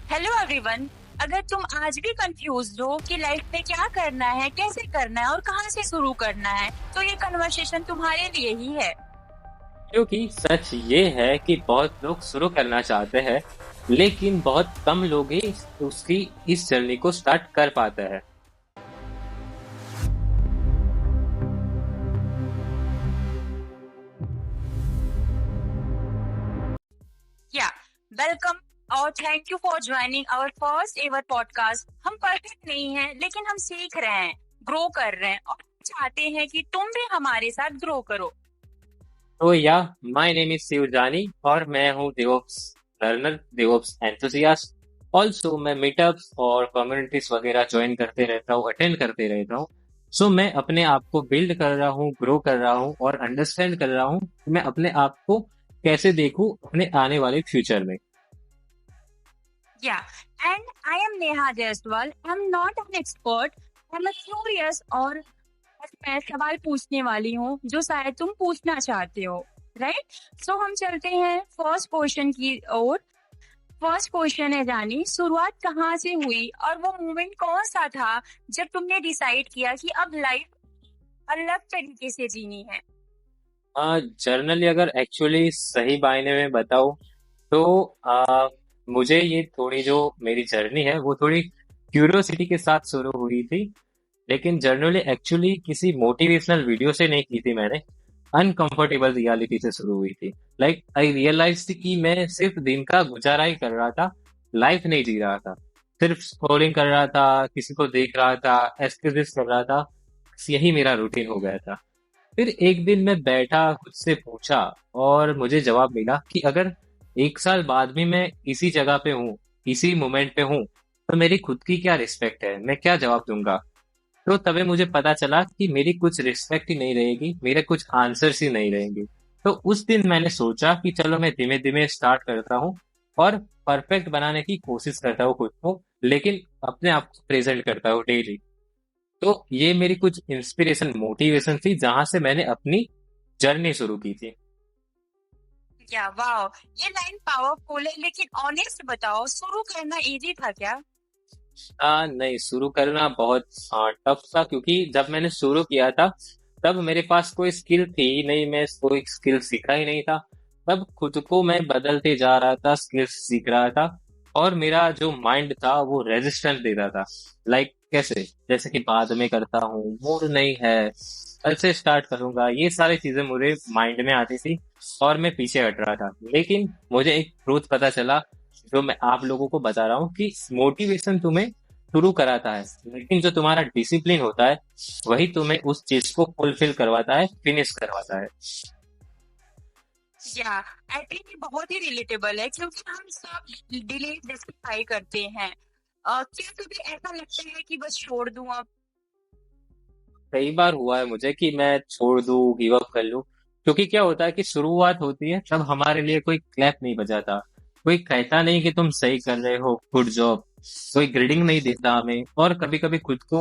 Hello everyone. अगर तुम आज भी कंफ्यूज हो कि लाइफ में क्या करना है, कैसे करना है और कहां से शुरू करना है, तो ये कन्वर्सेशन तुम्हारे लिए ही है। क्योंकि सच ये है कि बहुत लोग शुरू करना चाहते हैं, लेकिन बहुत कम लोग ही उसकी इस जर्नी को स्टार्ट कर पाते हैं। या वेलकम और thank you for joining our first ever podcast. हम परफेक्ट नहीं हैं, लेकिन हम सीख रहे हैं, ग्रो कर रहे हैं और चाहते हैं कि तुम भी हमारे साथ ग्रो करो। तो या माय नेम इज शिवजानी और मैं हूँ DevOps learner, DevOps enthusiast. Also मैं मीटअप्स और कम्युनिटीज वगैरह ज्वाइन करते रहता हूँ, अटेंड करते रहता हूँ। सो मैं अपने आप को बिल्ड कर रहा हूँ, ग्रो कर रहा हूँ और अंडरस्टैंड कर रहा हूँ कि मैं अपने आप को कैसे देखूं अपने आने वाले फ्यूचर में। Yeah, and I am Neha Jaiswal. I'm not an expert. I'm a curious और बस मैं सवाल पूछने वाली हूँ जो शायद तुम पूछना चाहते हो। राइट, सो हम चलते हैं फर्स्ट क्वेश्चन की ओर। फर्स्ट क्वेश्चन है जानी, शुरुआत कहाँ से हुई और वो मोमेंट कौन सा था जब तुमने डिसाइड किया कि अब लाइफ अलग तरीके से जीनी है। जर्नली अगर एक्चुअली सही मायने में बताऊं तो मुझे ये थोड़ी जो मेरी जर्नी है वो थोड़ी क्यूरियोसिटी के साथ शुरू हुई थी। लेकिन जर्नली एक्चुअली किसी मोटिवेशनल वीडियो से नहीं की थी मैंने, अनकंफर्टेबल रियलिटी से शुरू हुई थी। लाइक आई रियलाइज कि मैं सिर्फ दिन का गुजारा ही कर रहा था, लाइफ नहीं जी रहा था। सिर्फ स्क्रॉलिंग कर रहा था, किसी को देख रहा था, एक्सक्यूजेस कर रहा था। बस यही मेरा रूटीन हो गया था। फिर एक दिन मैं बैठा, खुद से पूछा और मुझे जवाब मिला कि अगर 1 साल बाद भी मैं इसी जगह पे हूँ, इसी मोमेंट पे हूँ, तो मेरी खुद की क्या रिस्पेक्ट है, मैं क्या जवाब दूंगा। तो तभी मुझे पता चला कि मेरी कुछ रिस्पेक्ट ही नहीं रहेगी, मेरे कुछ आंसर्स ही नहीं रहेंगे। तो उस दिन मैंने सोचा कि चलो मैं धीमे धीमे स्टार्ट करता हूँ और परफेक्ट बनाने की कोशिश करता हूँ खुद को, लेकिन अपने आप को प्रेजेंट करता हूँ डेली। तो ये मेरी कुछ इंस्पिरेशन, मोटिवेशन थी जहां से मैंने अपनी जर्नी शुरू की थी। क्या वाह, ये लाइन पावरफुल है, लेकिन ऑनेस्ट बताओ, शुरू करना इजी था क्या। नहीं, शुरू करना बहुत टफ था, क्योंकि जब मैंने शुरू किया था तब मेरे पास कोई स्किल थी ही नहीं, मैं कोई स्किल सीखा ही नहीं था। तब खुद को मैं बदलते जा रहा था, स्किल्स सीख रहा था और मेरा जो माइंड था वो रेजिस्टेंस दे रहा था। लाइक कैसे, जैसे कि बाद में करता हूँ, मूड नहीं है, कल से स्टार्ट करूंगा, ये सारी चीजें मुझे माइंड में आती थी और मैं पीछे हट रहा था। लेकिन मुझे एक ट्रूथ पता चला जो मैं आप लोगों को बता रहा हूँ कि मोटिवेशन तुम्हें शुरू कराता है, लेकिन जो तुम्हारा डिसिप्लिन होता है वही तुम्हें उस चीज को फुलफिल करवाता है, फिनिश करवाता है। या आई थिंक ये बहुत ही रिलेटेबल है, क्योंकि हम सब डिले जस्टिफाई करते हैं। क्या कभी ऐसा लगता है कि बस छोड़ दूं अब। कई बार हुआ है मुझे कि मैं छोड़ दूं, गिव अप कर लूं। क्योंकि क्या होता है कि शुरुआत होती है तब हमारे लिए कोई क्लैप नहीं बजाता, कोई कहता नहीं कि तुम सही कर रहे हो, गुड जॉब। कोई ग्रेडिंग नहीं देता हमें, और कभी कभी खुद को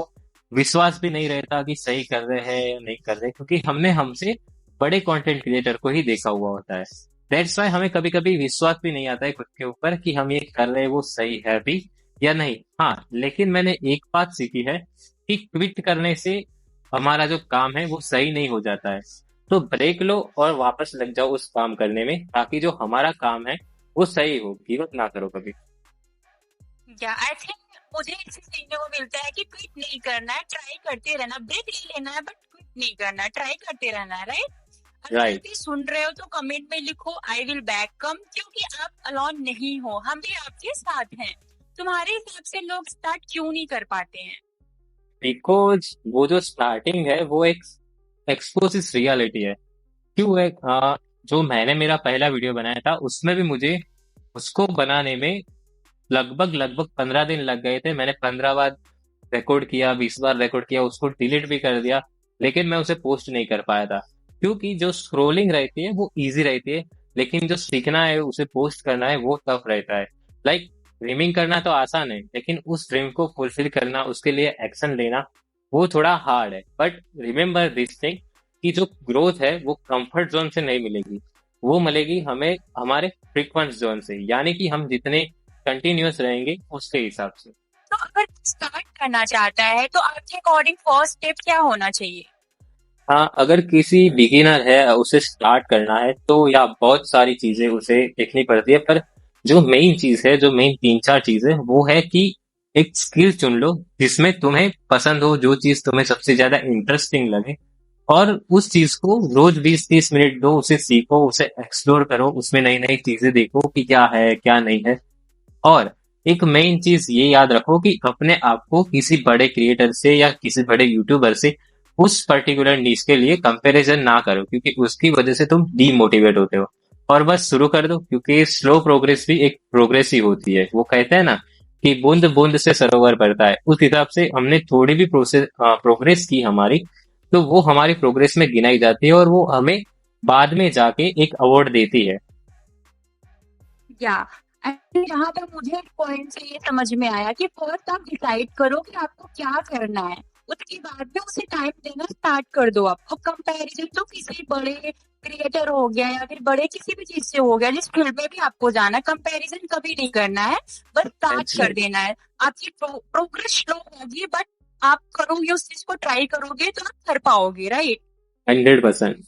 विश्वास भी नहीं रहता कि सही कर रहे हैं या नहीं कर रहे, क्योंकि हमने हमसे बड़े कंटेंट क्रिएटर को ही देखा हुआ होता है। दैट्स वाई हमें कभी कभी विश्वास भी नहीं आता है खुद के ऊपर कि हम ये कर रहे हैं वो सही है भी या नहीं। हाँ, लेकिन मैंने एक बात सीखी है कि क्विट करने से हमारा जो काम है वो सही नहीं हो जाता है। तो ब्रेक लो और वापस लग जाओ उस काम करने में, ताकि जो हमारा काम है वो सही हो। गिव अप ना करो कभी। या आई थिंक मुझे इससे सीखने को मिलता है कि क्विट नहीं करना है, ट्राई करते रहना, ब्रेक ले लेना है बट क्विट नहीं करना, ट्राई करते रहना है। राइट, अगर आप राइट। भी सुन रहे हो तो कमेंट में लिखो आई विल बैक कम, क्योंकि आप अलोन नहीं हो, हम भी आपके साथ हैं। तुम्हारे हिसाब से लोग स्टार्ट क्यों नहीं कर पाते हैं। बिकॉज वो जो स्टार्टिंग है वो एक एक्सपोजिस रियलिटी है। क्यों है? जो मैंने मेरा पहला वीडियो बनाया था उसमें भी मुझे उसको बनाने में लगभग लगभग 15 दिन लग गए थे। मैंने 15 बार रिकॉर्ड किया, 20 बार रिकॉर्ड किया, उसको डिलीट भी कर दिया, लेकिन मैं उसे पोस्ट नहीं कर पाया था। क्योंकि जो स्क्रोलिंग रहती है वो इजी रहती है, लेकिन जो सीखना है उसे पोस्ट करना है वो टफ रहता है। लाइक ड्रीमिंग करना तो आसान है, लेकिन उस ड्रीम को फुलफिल करना, उसके लिए एक्शन लेना, वो थोड़ा हार्ड है। बट रिमेम्बर दिस थिंग कि जो ग्रोथ है वो कंफर्ट जोन से नहीं मिलेगी, वो मिलेगी हमें हमारे फ्रीक्वेंट जोन से। यानी कि हम जितने कंटिन्यूअस रहेंगे उसके हिसाब से। तो अगर स्टार्ट करना चाहता है तो आपके अकॉर्डिंग फर्स्ट स्टेप क्या होना चाहिए? हाँ, अगर किसी बिगिनर है उसे स्टार्ट करना है तो या बहुत सारी चीजें उसे देखनी पड़ती है, पर जो मेन चीज है, जो मेन तीन चार चीजें, वो है कि एक स्किल चुन लो जिसमें तुम्हें पसंद हो, जो चीज तुम्हें सबसे ज्यादा इंटरेस्टिंग लगे, और उस चीज को रोज 20-30 मिनट दो, उसे सीखो, उसे एक्सप्लोर करो, उसमें नई नई चीजें देखो कि क्या है क्या नहीं है। और एक मेन चीज ये याद रखो कि अपने आप को किसी बड़े क्रिएटर से या किसी बड़े यूट्यूबर से उस पर्टिकुलर नीश के लिए कंपैरिजन ना करो, क्योंकि उसकी वजह से तुम डीमोटिवेट होते हो। और बस शुरू कर दो, क्योंकि स्लो प्रोग्रेस भी एक प्रोग्रेस ही होती है। वो कहते हैं ना कि बूंद बूंद से सरोवर भरता है, उस हिसाब से हमने थोड़ी भी प्रोग्रेस की हमारी, तो वो हमारी प्रोग्रेस में गिनाई जाती है और वो हमें बाद में जाके एक अवार्ड देती है। या एंड यहाँ पर मुझे एक पॉइंट से ये समझ में आया कि फर्स्ट आप डिसाइड करो कि आपको क्या करना है, उसके बाद में उसे टाइम देना स्टार्ट कर दो। आप कंपैरिजन तो किसी बड़े क्रिएटर हो गया या फिर बड़े किसी भी चीज से हो गया, जिस फील्ड में भी आपको जाना, कंपैरिजन कभी नहीं करना है, बस स्टार्ट दैट्स कर राइट। देना है। आपकी प्रोग्रेस स्लो होगी बट आप करोगे, उस चीज को ट्राई करोगे तो आप कर पाओगे, right? 100%।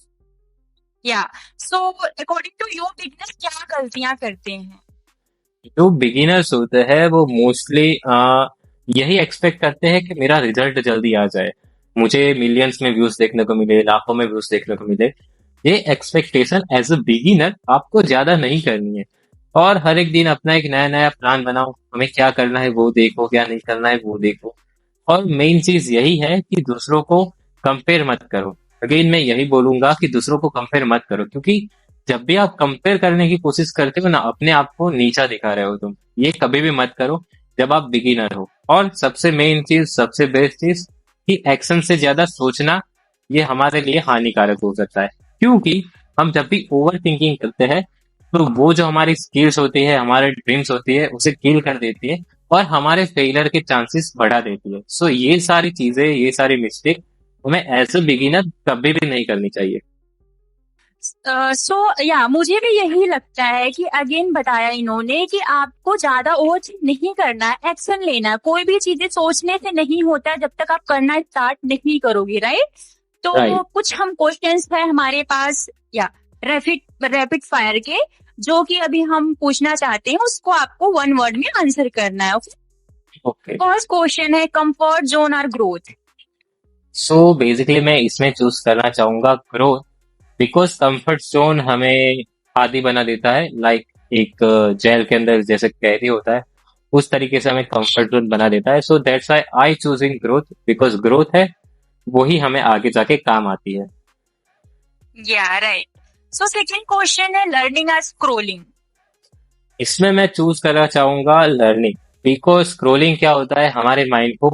Yeah so according to your bigness क्या गलतियां करते हैं? जो बिगिनर्स होते हैं वो मोस्टली यही एक्सपेक्ट करते हैं कि मेरा रिजल्ट जल्दी आ जाए, मुझे मिलियंस में व्यूज देखने को मिले, लाखों में व्यूज देखने को मिले। ये एक्सपेक्टेशन एज अ बिगिनर आपको ज्यादा नहीं करनी है। और हर एक दिन अपना एक नया नया प्लान बनाओ, हमें क्या करना है वो देखो, क्या नहीं करना है वो देखो। और मेन चीज यही है कि दूसरों को कंपेयर मत करो। अगेन मैं यही बोलूंगा कि दूसरों को कंपेयर मत करो, क्योंकि जब भी आप कंपेयर करने की कोशिश करते हो ना, अपने आप को नीचा दिखा रहे हो तुम। ये कभी भी मत करो जब आप बिगिनर हो। और सबसे मेन चीज, सबसे बेस्ट चीज, कि एक्शन से ज्यादा सोचना ये हमारे लिए हानिकारक हो सकता है। क्योंकि हम जब भी ओवर थिंकिंग करते हैं तो वो जो हमारी स्किल्स होती है, हमारे ड्रीम्स होती है, उसे किल कर देती है और हमारे फेलियर के चांसेस बढ़ा देती है। सो ये सारी चीजें, ये सारी मिस्टेक हमें एज ए बिगिनर कभी भी नहीं करनी चाहिए। सो या मुझे भी यही लगता है कि अगेन बताया इन्होंने कि आपको ज्यादा ओवर थिंक नहीं करना है, एक्शन लेना है। कोई भी चीजें सोचने से नहीं होता है जब तक आप करना स्टार्ट नहीं करोगे, राइट? तो राइट। कुछ हम क्वेश्चंस है हमारे पास, या रैपिड रैपिड फायर के, जो कि अभी हम पूछना चाहते हैं, उसको आपको वन वर्ड में आंसर करना है। ओके। फर्स्ट क्वेश्चन है, कंफर्ट जोन और ग्रोथ? सो बेसिकली मैं इसमें चूज करना चाहूंगा ग्रोथ, बिकॉज कंफर्ट जोन हमें आदी बना देता है, लाइक एक जेल के अंदर जैसे कैदी होता है, उस तरीके से हमें कंफर्ट जोन बना देता है। So that's why I choosing growth, because growth है वही हमें आगे जाके काम आती है। या राइट। सो सेकंड क्वेश्चन है, लर्निंग और स्क्रोलिंग? इसमें मैं चूज करना चाहूंगा लर्निंग, बिकॉज स्क्रोलिंग क्या होता है, हमारे माइंड को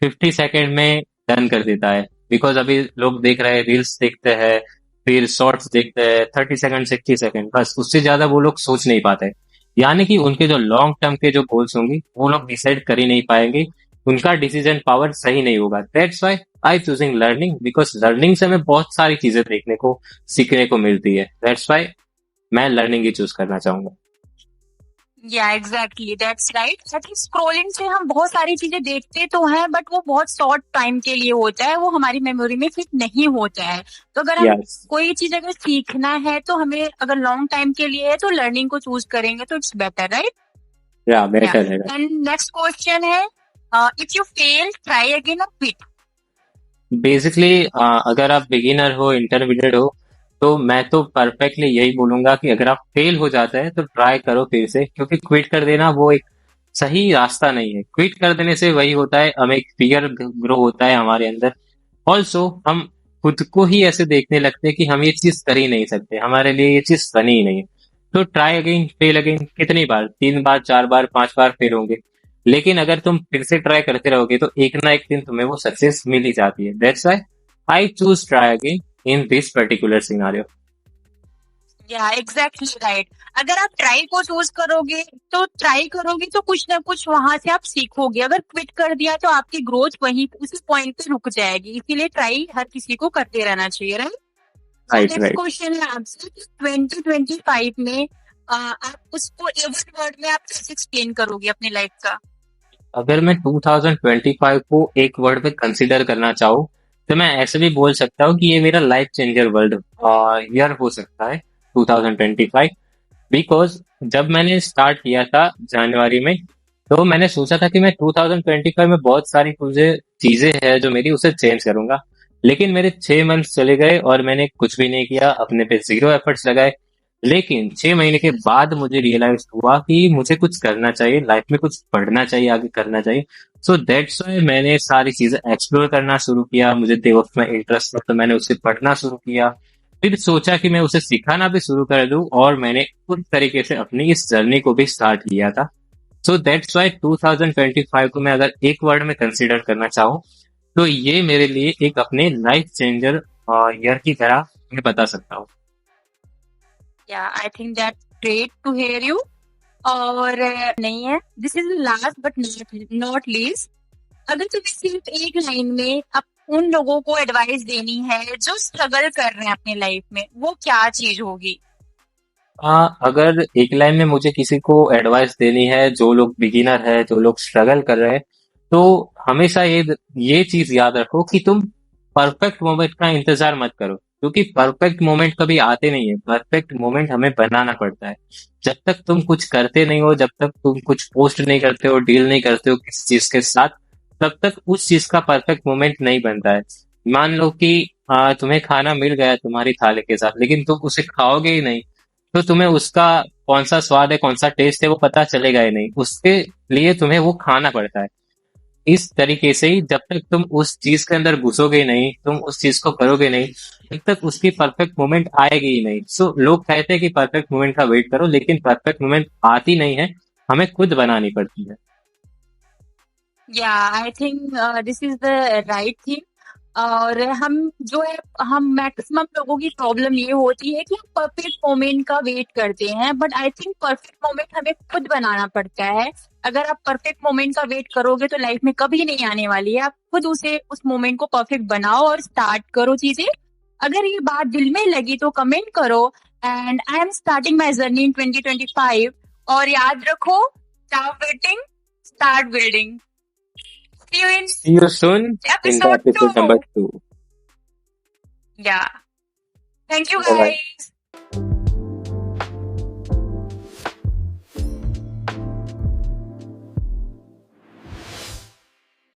50 सेकेंड में डन कर देता है। बिकॉज अभी लोग देख रहे हैं, रील्स देखते हैं, फिर शॉर्ट्स देखते हैं, 30 सेकेंड 60 सेकेंड, बस उससे ज्यादा वो लोग सोच नहीं पाते। यानी कि उनके जो लॉन्ग टर्म के जो गोल्स होंगे वो लोग डिसाइड कर ही नहीं पाएंगे, उनका डिसीजन पावर सही नहीं होगा। That's why I choosing learning, because learning से हमें बहुत सारी चीजें देखने को, सीखने को मिलती है। दैट्स व्हाई मैं लर्निंग ही चूज करना चाहूंगा। या exactly, that's right. I think scrolling से हम बहुत सारी चीजें देखते तो हैं, बट वो बहुत शॉर्ट टाइम के लिए होता है, वो हमारी मेमोरी में फिट नहीं होता है। तो अगर हम यस। कोई चीज अगर सीखना है तो हमें, अगर लॉन्ग टाइम के लिए है तो लर्निंग को चूज करेंगे तो इट्स बेटर, राइट? या या बेटर है। एंड नेक्स्ट क्वेश्चन है, if you fail try again और क्विट? बेसिकली अगर आप बिगिनर हो, इंटरमीडिएट हो, तो मैं तो परफेक्टली यही बोलूंगा कि अगर आप फेल हो जाते हैं तो ट्राई करो फिर से, क्योंकि क्विट कर देना वो एक सही रास्ता नहीं है। क्विट कर देने से वही होता है, हमें एक फियर ग्रो होता है हमारे अंदर। ऑल्सो हम खुद को ही ऐसे देखने लगते हैं कि हम ये चीज कर ही नहीं सकते, हमारे लिए ये चीज बनी ही नहीं है। तो ट्राई अगेन, फेल अगेन, कितनी बार, 3 बार, 4 बार, 5 बार फेल होंगे, लेकिन अगर तुम फिर से ट्राई करते रहोगे तो एक ना एक दिन तुम्हें वो सक्सेस मिल ही जाती है। That's why I choose try again in this particular scenario. या एग्जैक्टली राइट। अगर आप ट्राई को चूज करोगे तो ट्राई करोगे तो कुछ ना कुछ वहां से आप सीखोगे। अगर क्विट कर दिया तो आपकी ग्रोथ वहीं उसी पॉइंट पे रुक जाएगी। इसीलिए ट्राई हर किसी को करते रहना चाहिए, राइट? सो राइट नेक्स्ट राइट। क्वेश्चन है आपसे कि 2025 में आप उसको एक वर्ड में आप कैसे एक्सप्लेन करोगे अपनी लाइफ का? अगर मैं 2025 को एक वर्ड में कंसिडर करना चाहूँ तो मैं ऐसे भी बोल सकता हूँ कि ये मेरा लाइफ चेंजर वर्ल्ड ईयर हो सकता है 2025। बिकॉज जब मैंने स्टार्ट किया था जनवरी में, तो मैंने सोचा था कि मैं 2025 में बहुत सारी मुझे चीजें हैं जो मेरी उसे चेंज करूंगा। लेकिन मेरे 6 मंथ चले गए और मैंने कुछ भी नहीं किया, अपने पे जीरो एफर्ट्स लगाए। लेकिन 6 महीने के बाद मुझे रियलाइज हुआ कि मुझे कुछ करना चाहिए लाइफ में, कुछ पढ़ना चाहिए, आगे करना चाहिए। सो दैट्स वाई मैंने सारी चीजें एक्सप्लोर करना शुरू किया। मुझे देवोक्त में इंटरेस्ट था तो मैंने उसे पढ़ना शुरू किया। फिर सोचा कि मैं उसे सिखाना भी शुरू कर दूं और मैंने उस तरीके से अपनी इस जर्नी को भी स्टार्ट किया था। सो दैट्स वाई 2025 को मैं अगर एक वर्ड में कंसीडर करना चाहूँ तो ये मेरे लिए एक अपने लाइफ चेंजर ईयर की तरह मैं बता सकता हूँ। Yeah I think that great to hear you. और नहीं है, this is last but not least, अगर तुम्हें सिर्फ एक लाइन में अब उन लोगों को एडवाइस देनी है जो स्ट्रगल कर रहे हैं अपनी लाइफ में, वो क्या चीज होगी? अगर एक लाइन में मुझे किसी को एडवाइस देनी है, जो लोग बिगिनर है, जो लोग स्ट्रगल कर रहे हैं, तो हमेशा ये चीज याद रखो कि तुम परफेक्ट मोमेंट का इंतजार मत करो, क्योंकि परफेक्ट मोमेंट कभी आते नहीं है। परफेक्ट मोमेंट हमें बनाना पड़ता है। जब तक तुम कुछ करते नहीं हो, जब तक तुम कुछ पोस्ट नहीं करते हो, डील नहीं करते हो किसी चीज के साथ, तब तक उस चीज का परफेक्ट मोमेंट नहीं बनता है। मान लो कि तुम्हें खाना मिल गया तुम्हारी थाली के साथ, लेकिन तुम उसे खाओगे ही नहीं, तो तुम्हें उसका कौन सा स्वाद है, कौन सा टेस्ट है, वो पता चलेगा ही नहीं। उसके लिए तुम्हें वो खाना पड़ता है। इस तरीके से ही जब तक तुम उस चीज के अंदर घुसोगे नहीं, तुम उस चीज को करोगे नहीं, तब तक उसकी परफेक्ट मोमेंट आएगी ही नहीं। सो लोग कहते हैं कि परफेक्ट मोमेंट का वेट करो, लेकिन परफेक्ट मोमेंट आती नहीं है, हमें खुद बनानी पड़ती है। या I think this is the right thing. और हम जो है, हम मैक्सिमम लोगों की प्रॉब्लम ये होती है कि हम परफेक्ट मोमेंट का वेट करते हैं, but I think perfect moment हमें खुद बनाना पड़ता है। अगर आप परफेक्ट मोमेंट का वेट करोगे तो लाइफ में कभी नहीं आने वाली है। आप खुद उसे, उस मोमेंट को परफेक्ट बनाओ और स्टार्ट करो चीजें। अगर ये बात दिल में लगी तो कमेंट करो। And I am starting my journey in 2025। और याद रखो, stop waiting, start building. See you in See you soon in the episode episode number 2. 2. Yeah. Thank you Bye bye. guys.